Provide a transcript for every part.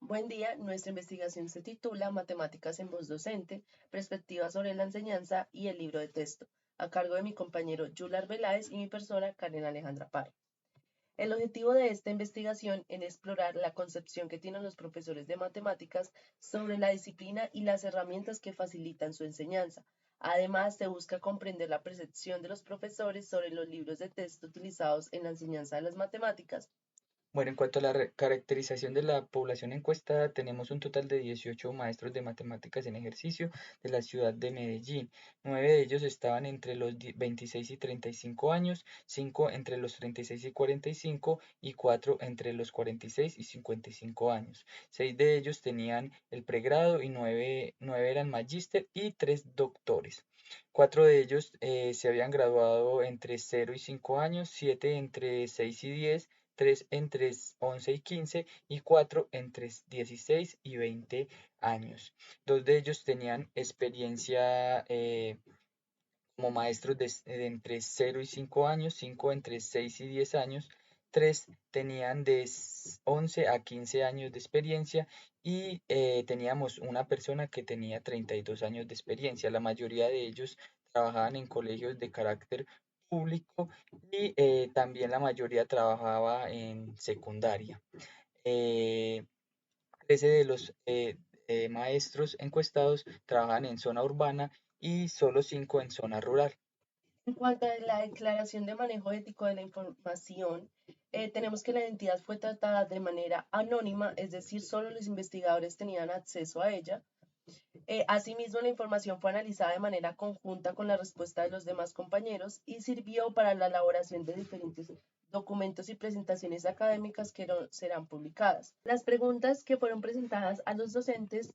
Buen día, nuestra investigación se titula Matemáticas en voz docente, perspectivas sobre la enseñanza y el libro de texto, a cargo de mi compañero Yular Veláez y mi persona Karen Alejandra Paro. El objetivo de esta investigación es explorar la concepción que tienen los profesores de matemáticas sobre la disciplina y las herramientas que facilitan su enseñanza. Además, se busca comprender la percepción de los profesores sobre los libros de texto utilizados en la enseñanza de las matemáticas. Bueno, en cuanto a la caracterización de la población encuestada, tenemos un total de 18 maestros de matemáticas en ejercicio de la ciudad de Medellín. 9 de ellos estaban entre los 26 y 35 años, 5 entre los 36 y 45 y 4 entre los 46 y 55 años. 6 de ellos tenían el pregrado y 9 eran magíster y 3 doctores. 4 de ellos se habían graduado entre 0 y 5 años, 7 entre 6 y 10, 3 entre 11 y 15 y 4 entre 16 y 20 años. Dos de ellos tenían experiencia como maestros de entre 0 y 5 años, 5 entre 6 y 10 años, 3 tenían de 11 a 15 años de experiencia y teníamos una persona que tenía 32 años de experiencia. La mayoría de ellos trabajaban en colegios de carácter público y también la mayoría trabajaba en secundaria. Eh, 13 de los maestros encuestados trabajan en zona urbana y solo 5 en zona rural. En cuanto a la declaración de manejo ético de la información, tenemos que la identidad fue tratada de manera anónima, es decir, solo los investigadores tenían acceso a ella. Asimismo, la información fue analizada de manera conjunta con la respuesta de los demás compañeros y sirvió para la elaboración de diferentes documentos y presentaciones académicas que serán publicadas. Las preguntas que fueron presentadas a los docentes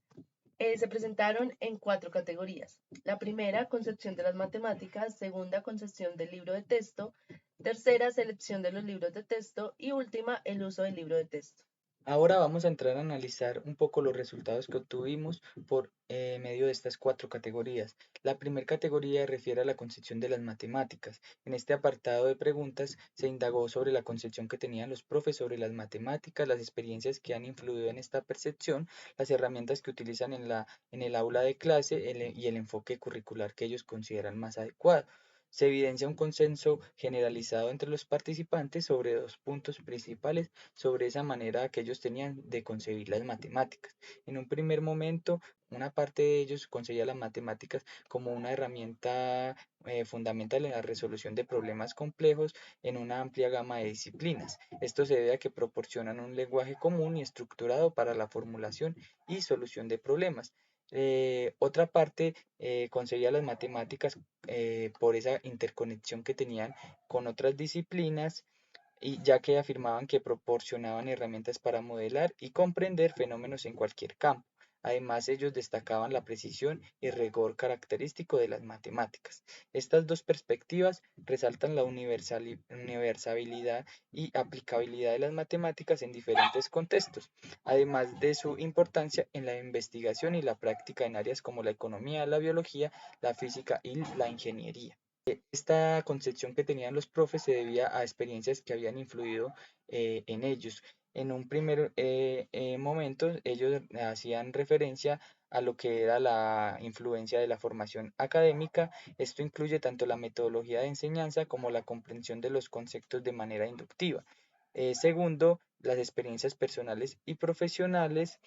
se presentaron en 4 categorías. La primera, concepción de las matemáticas; segunda, concepción del libro de texto; tercera, selección de los libros de texto; y última, el uso del libro de texto. Ahora vamos a entrar a analizar un poco los resultados que obtuvimos por medio de estas 4 categorías. La primera categoría refiere a la concepción de las matemáticas. En este apartado de preguntas se indagó sobre la concepción que tenían los profes sobre las matemáticas, las experiencias que han influido en esta percepción, las herramientas que utilizan en el aula de clase y el enfoque curricular que ellos consideran más adecuado. Se evidencia un consenso generalizado entre los participantes sobre 2 puntos principales sobre esa manera que ellos tenían de concebir las matemáticas. En un primer momento, una parte de ellos concebía las matemáticas como una herramienta fundamental en la resolución de problemas complejos en una amplia gama de disciplinas. Esto se debe a que proporcionan un lenguaje común y estructurado para la formulación y solución de problemas. Otra parte concebía las matemáticas por esa interconexión que tenían con otras disciplinas y ya que afirmaban que proporcionaban herramientas para modelar y comprender fenómenos en cualquier campo. Además, ellos destacaban la precisión y rigor característico de las matemáticas. Estas dos perspectivas resaltan la universalidad y aplicabilidad de las matemáticas en diferentes contextos, además de su importancia en la investigación y la práctica en áreas como la economía, la biología, la física y la ingeniería. Esta concepción que tenían los profes se debía a experiencias que habían influido en ellos. En un primer momento, ellos hacían referencia a lo que era la influencia de la formación académica. Esto incluye tanto la metodología de enseñanza como la comprensión de los conceptos de manera inductiva. Segundo, las experiencias personales y profesionales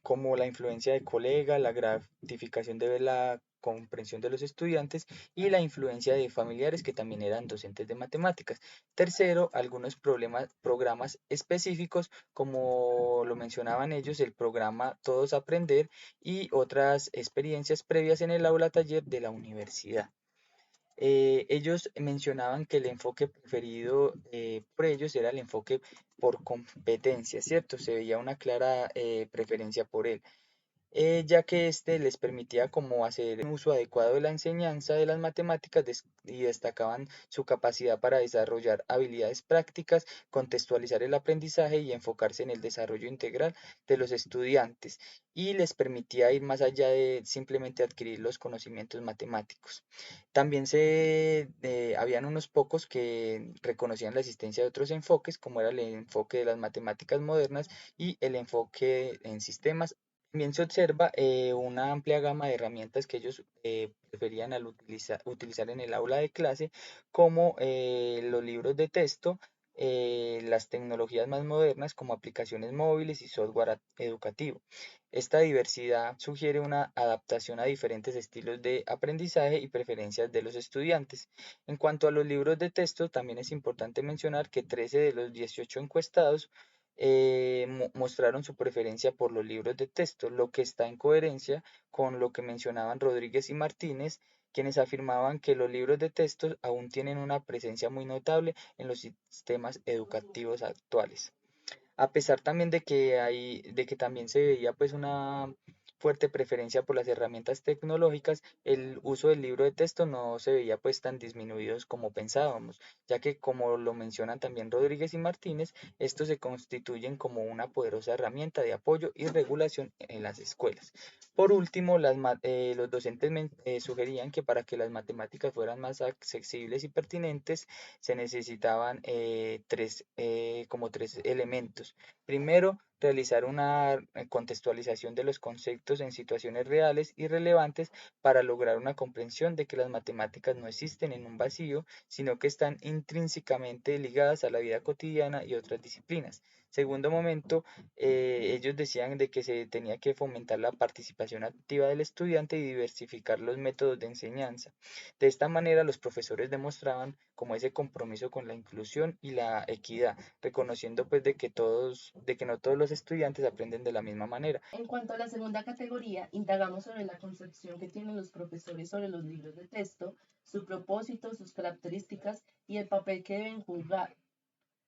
como la influencia de colegas, la gratificación de ver la comprensión de los estudiantes y la influencia de familiares que también eran docentes de matemáticas. Tercero, algunos programas específicos, como lo mencionaban ellos, el programa Todos Aprender y otras experiencias previas en el aula taller de la universidad. Ellos mencionaban que el enfoque preferido por ellos era el enfoque por competencia, ¿cierto? Se veía una clara preferencia por él. ya que éste les permitía como hacer un uso adecuado de la enseñanza de las matemáticas y destacaban su capacidad para desarrollar habilidades prácticas, contextualizar el aprendizaje y enfocarse en el desarrollo integral de los estudiantes y les permitía ir más allá de simplemente adquirir los conocimientos matemáticos. También habían unos pocos que reconocían la existencia de otros enfoques, como era el enfoque de las matemáticas modernas y el enfoque en sistemas. También se observa una amplia gama de herramientas que ellos preferían al utilizar en el aula de clase, como los libros de texto, las tecnologías más modernas como aplicaciones móviles y software educativo. Esta diversidad sugiere una adaptación a diferentes estilos de aprendizaje y preferencias de los estudiantes. En cuanto a los libros de texto, también es importante mencionar que 13 de los 18 encuestados mostraron su preferencia por los libros de texto, lo que está en coherencia con lo que mencionaban Rodríguez y Martínez, quienes afirmaban que los libros de texto aún tienen una presencia muy notable en los sistemas educativos actuales. A pesar también de que también se veía pues una fuerte preferencia por las herramientas tecnológicas, el uso del libro de texto no se veía pues tan disminuidos como pensábamos, ya que como lo mencionan también Rodríguez y Martínez, estos se constituyen como una poderosa herramienta de apoyo y regulación en las escuelas. Por último, los docentes sugerían que para que las matemáticas fueran más accesibles y pertinentes, se necesitaban como tres elementos. Primero, realizar una contextualización de los conceptos en situaciones reales y relevantes para lograr una comprensión de que las matemáticas no existen en un vacío, sino que están intrínsecamente ligadas a la vida cotidiana y otras disciplinas. Segundo momento, ellos decían de que se tenía que fomentar la participación activa del estudiante y diversificar los métodos de enseñanza. De esta manera, los profesores demostraban como ese compromiso con la inclusión y la equidad, reconociendo pues de que no todos los estudiantes aprenden de la misma manera. En cuanto a la segunda categoría, indagamos sobre la concepción que tienen los profesores sobre los libros de texto, su propósito, sus características y el papel que deben jugar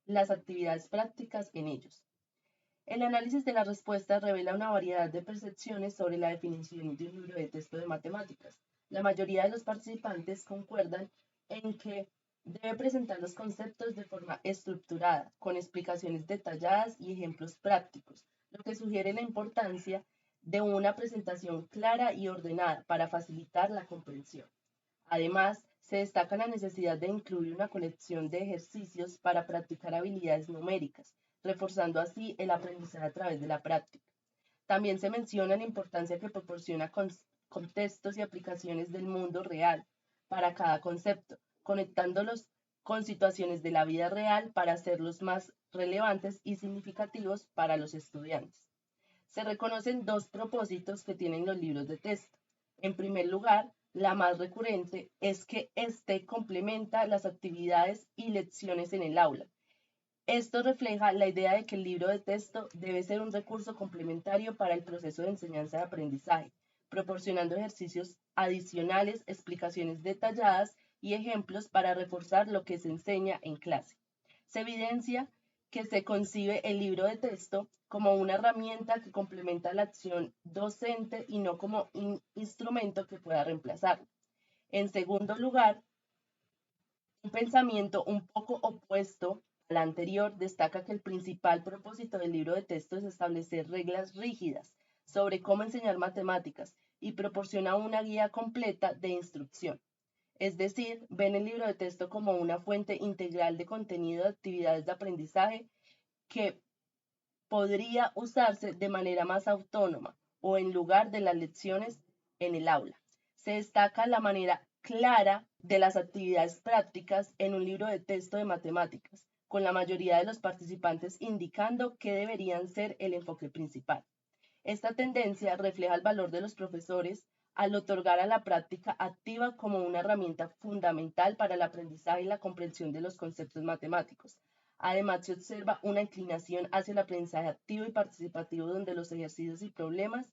las actividades prácticas en ellos. El análisis de las respuestas revela una variedad de percepciones sobre la definición de un libro de texto de matemáticas. La mayoría de los participantes concuerdan en que debe presentar los conceptos de forma estructurada, con explicaciones detalladas y ejemplos prácticos, lo que sugiere la importancia de una presentación clara y ordenada para facilitar la comprensión. Además, se destaca la necesidad de incluir una colección de ejercicios para practicar habilidades numéricas, reforzando así el aprendizaje a través de la práctica. También se menciona la importancia que proporciona contextos y aplicaciones del mundo real para cada concepto, conectándolos con situaciones de la vida real para hacerlos más relevantes y significativos para los estudiantes. Se reconocen dos propósitos que tienen los libros de texto. En primer lugar, la más recurrente es que éste complementa las actividades y lecciones en el aula. Esto refleja la idea de que el libro de texto debe ser un recurso complementario para el proceso de enseñanza y aprendizaje, proporcionando ejercicios adicionales, explicaciones detalladas y ejemplos para reforzar lo que se enseña en clase. Se evidencia que se concibe el libro de texto como una herramienta que complementa la acción docente y no como un instrumento que pueda reemplazarlo. En segundo lugar, un pensamiento un poco opuesto al anterior destaca que el principal propósito del libro de texto es establecer reglas rígidas sobre cómo enseñar matemáticas y proporciona una guía completa de instrucción. Es decir, ven el libro de texto como una fuente integral de contenido de actividades de aprendizaje que podría usarse de manera más autónoma o en lugar de las lecciones en el aula. Se destaca la manera clara de las actividades prácticas en un libro de texto de matemáticas, con la mayoría de los participantes indicando que deberían ser el enfoque principal. Esta tendencia refleja el valor de los profesores al otorgar a la práctica activa como una herramienta fundamental para el aprendizaje y la comprensión de los conceptos matemáticos. Además, se observa una inclinación hacia el aprendizaje activo y participativo donde los ejercicios y problemas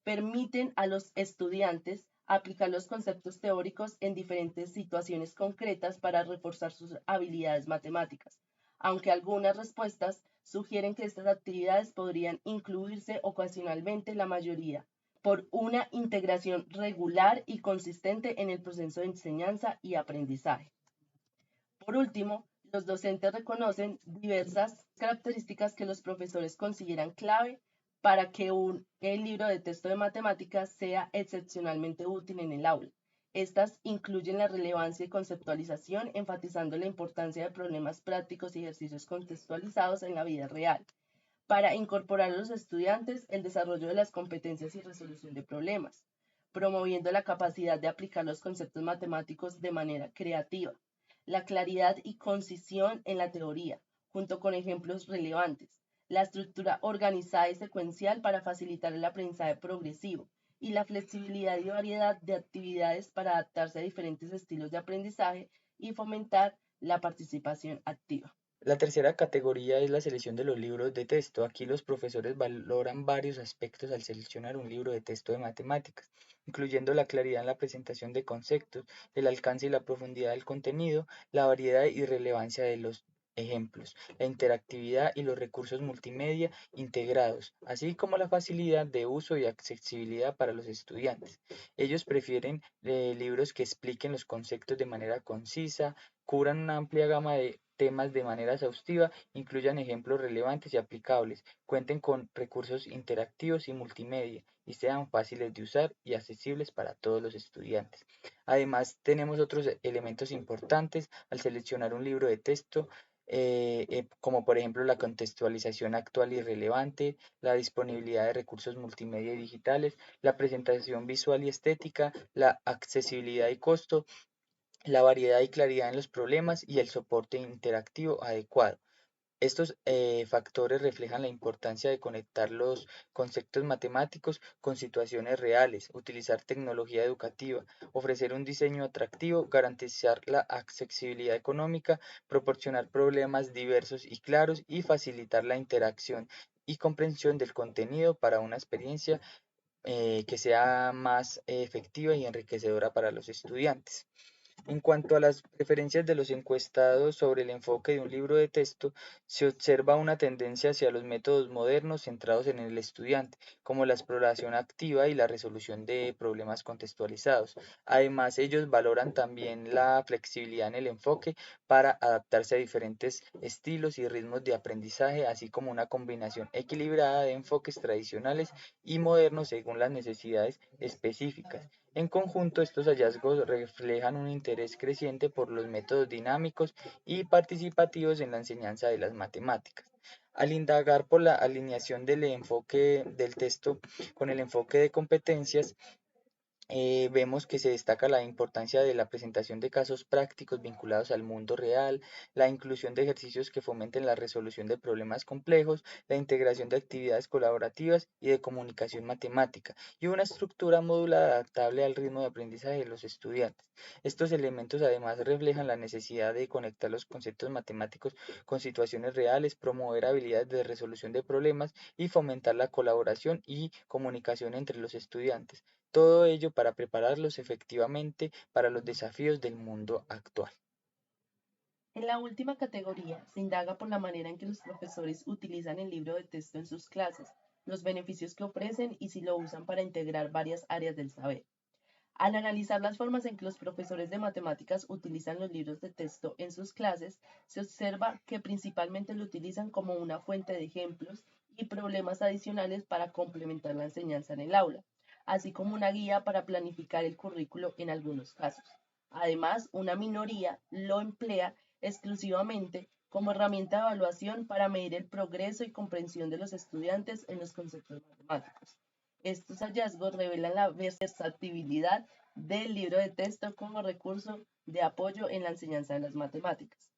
permiten a los estudiantes aplicar los conceptos teóricos en diferentes situaciones concretas para reforzar sus habilidades matemáticas, aunque algunas respuestas sugieren que estas actividades podrían incluirse ocasionalmente, la mayoría por una integración regular y consistente en el proceso de enseñanza y aprendizaje. Por último, los docentes reconocen diversas características que los profesores consideran clave para que el libro de texto de matemáticas sea excepcionalmente útil en el aula. Estas incluyen la relevancia y conceptualización, enfatizando la importancia de problemas prácticos y ejercicios contextualizados en la vida real, para incorporar a los estudiantes el desarrollo de las competencias y resolución de problemas, promoviendo la capacidad de aplicar los conceptos matemáticos de manera creativa, la claridad y concisión en la teoría, junto con ejemplos relevantes, la estructura organizada y secuencial para facilitar el aprendizaje progresivo, y la flexibilidad y variedad de actividades para adaptarse a diferentes estilos de aprendizaje y fomentar la participación activa. La tercera categoría es la selección de los libros de texto. Aquí los profesores valoran varios aspectos al seleccionar un libro de texto de matemáticas, incluyendo la claridad en la presentación de conceptos, el alcance y la profundidad del contenido, la variedad y relevancia de los ejemplos, la interactividad y los recursos multimedia integrados, así como la facilidad de uso y accesibilidad para los estudiantes. Ellos prefieren libros que expliquen los conceptos de manera concisa, cubran una amplia gama de temas de manera exhaustiva, incluyan ejemplos relevantes y aplicables, cuenten con recursos interactivos y multimedia y sean fáciles de usar y accesibles para todos los estudiantes. Además, tenemos otros elementos importantes al seleccionar un libro de texto, como por ejemplo la contextualización actual y relevante, la disponibilidad de recursos multimedia y digitales, la presentación visual y estética, la accesibilidad y costo, la variedad y claridad en los problemas y el soporte interactivo adecuado. Estos factores reflejan la importancia de conectar los conceptos matemáticos con situaciones reales, utilizar tecnología educativa, ofrecer un diseño atractivo, garantizar la accesibilidad económica, proporcionar problemas diversos y claros y facilitar la interacción y comprensión del contenido para una experiencia que sea más efectiva y enriquecedora para los estudiantes. En cuanto a las preferencias de los encuestados sobre el enfoque de un libro de texto, se observa una tendencia hacia los métodos modernos centrados en el estudiante, como la exploración activa y la resolución de problemas contextualizados. Además, ellos valoran también la flexibilidad en el enfoque para adaptarse a diferentes estilos y ritmos de aprendizaje, así como una combinación equilibrada de enfoques tradicionales y modernos según las necesidades específicas. En conjunto, estos hallazgos reflejan un interés creciente por los métodos dinámicos y participativos en la enseñanza de las matemáticas. Al indagar por la alineación del enfoque del texto con el enfoque de competencias, vemos que se destaca la importancia de la presentación de casos prácticos vinculados al mundo real, la inclusión de ejercicios que fomenten la resolución de problemas complejos, la integración de actividades colaborativas y de comunicación matemática, y una estructura modular adaptable al ritmo de aprendizaje de los estudiantes. Estos elementos además reflejan la necesidad de conectar los conceptos matemáticos con situaciones reales, promover habilidades de resolución de problemas y fomentar la colaboración y comunicación entre los estudiantes. Todo ello para prepararlos efectivamente para los desafíos del mundo actual. En la última categoría, se indaga por la manera en que los profesores utilizan el libro de texto en sus clases, los beneficios que ofrecen y si lo usan para integrar varias áreas del saber. Al analizar las formas en que los profesores de matemáticas utilizan los libros de texto en sus clases, se observa que principalmente lo utilizan como una fuente de ejemplos y problemas adicionales para complementar la enseñanza en el aula, así como una guía para planificar el currículo en algunos casos. Además, una minoría lo emplea exclusivamente como herramienta de evaluación para medir el progreso y comprensión de los estudiantes en los conceptos matemáticos. Estos hallazgos revelan la versatilidad del libro de texto como recurso de apoyo en la enseñanza de las matemáticas.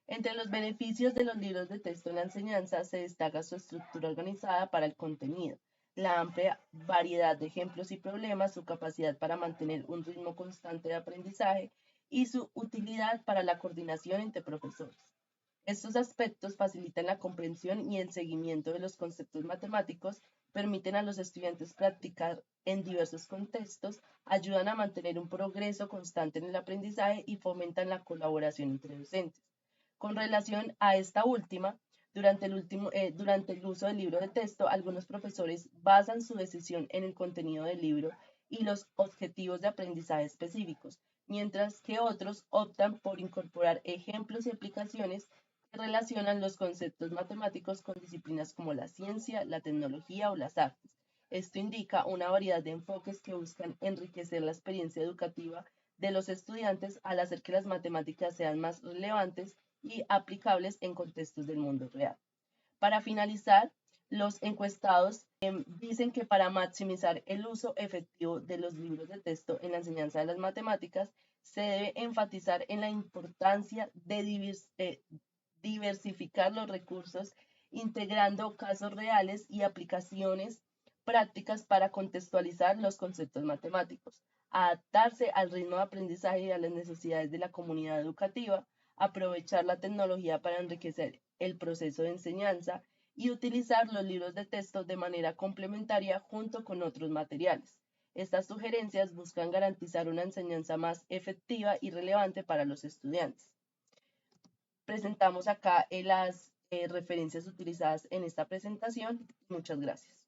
Entre los beneficios de los libros de texto en la enseñanza se destaca su estructura organizada para el contenido, la amplia variedad de ejemplos y problemas, su capacidad para mantener un ritmo constante de aprendizaje y su utilidad para la coordinación entre profesores. Estos aspectos facilitan la comprensión y el seguimiento de los conceptos matemáticos, permiten a los estudiantes practicar en diversos contextos, ayudan a mantener un progreso constante en el aprendizaje y fomentan la colaboración entre docentes. Con relación a esta última, Durante el uso del libro de texto, algunos profesores basan su decisión en el contenido del libro y los objetivos de aprendizaje específicos, mientras que otros optan por incorporar ejemplos y aplicaciones que relacionan los conceptos matemáticos con disciplinas como la ciencia, la tecnología o las artes. Esto indica una variedad de enfoques que buscan enriquecer la experiencia educativa de los estudiantes al hacer que las matemáticas sean más relevantes y aplicables en contextos del mundo real. Para finalizar, los encuestados dicen que para maximizar el uso efectivo de los libros de texto en la enseñanza de las matemáticas, se debe enfatizar en la importancia de diversificar los recursos, integrando casos reales y aplicaciones prácticas para contextualizar los conceptos matemáticos, adaptarse al ritmo de aprendizaje y a las necesidades de la comunidad educativa, aprovechar la tecnología para enriquecer el proceso de enseñanza y utilizar los libros de texto de manera complementaria junto con otros materiales. Estas sugerencias buscan garantizar una enseñanza más efectiva y relevante para los estudiantes. Presentamos acá las referencias utilizadas en esta presentación. Muchas gracias.